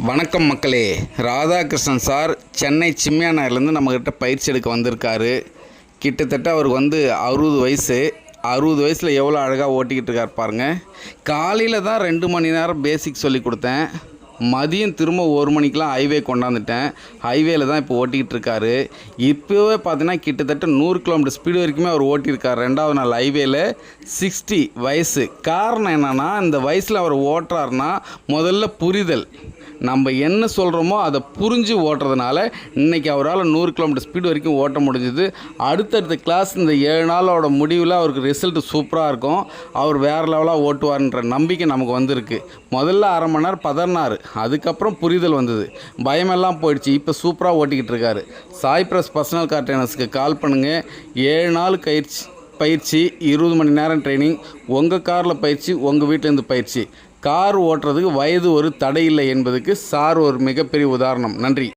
வணக்கம் மக்களே. ராதாகிருஷ்ணன் சார் சென்னை சிம்மியானர்லேருந்து நம்மக்கிட்ட பயிற்சி எடுக்க வந்திருக்காரு. கிட்டத்தட்ட அவருக்கு 60 வயசு. 60 வயசில் எவ்வளோ அழகாக ஓட்டிக்கிட்டு இருக்கார் பாருங்கள். காலையில் தான் 2 மணி நேரம் பேசிக் சொல்லி கொடுத்தேன். மதியம் திரும்ப 1 மணிக்கெலாம் ஹைவே கொண்டாந்துட்டேன். ஹைவேல தான் இப்போ ஓட்டிக்கிட்டு இருக்காரு. இப்போவே பார்த்தீங்கன்னா கிட்டத்தட்ட 100 கிலோமீட்டர் ஸ்பீடு வரைக்குமே அவர் ஓட்டியிருக்கார். 2வது நாள் ஹைவேல 60 வயசு. காரணம் என்னென்னா, இந்த வயசில் அவர் ஓட்டுறாருன்னா முதல்ல புரிதல். நம்ம என்ன சொல்கிறோமோ அதை புரிஞ்சு ஓட்டுறதுனால இன்றைக்கி அவரால் 100 கிலோமீட்டர் ஸ்பீடு வரைக்கும் ஓட்ட முடிஞ்சுது. அடுத்தடுத்த கிளாஸ் இந்த 7 நாளோட முடிவில் அவருக்கு ரிசல்ட் சூப்பராக இருக்கும். அவர் வேறு லெவலாக ஓட்டுவார்ன்ற நம்பிக்கை நமக்கு வந்திருக்கு. முதல்ல அரை மணி நேரம் பதறினார், அதுக்கப்புறம் புரிதல் வந்தது, பயமெல்லாம் போயிடுச்சு. இப்போ சூப்பராக ஓட்டிக்கிட்டு இருக்காரு. சாய் பிரஸ் பர்சனல் கார் ட்ரைனர்ஸ்க்கு கால் பண்ணுங்கள். 7 நாள் பயிற்சி 20 மணி நேரம் ட்ரைனிங். உங்கள் காரில் பயிற்சி, உங்கள் வீட்டிலேருந்து பயிற்சி. கார் ஓட்டுறதுக்கு வயது ஒரு தடை இல்லை என்பதுக்கு சார் ஒரு மிகப்பெரிய உதாரணம். நன்றி.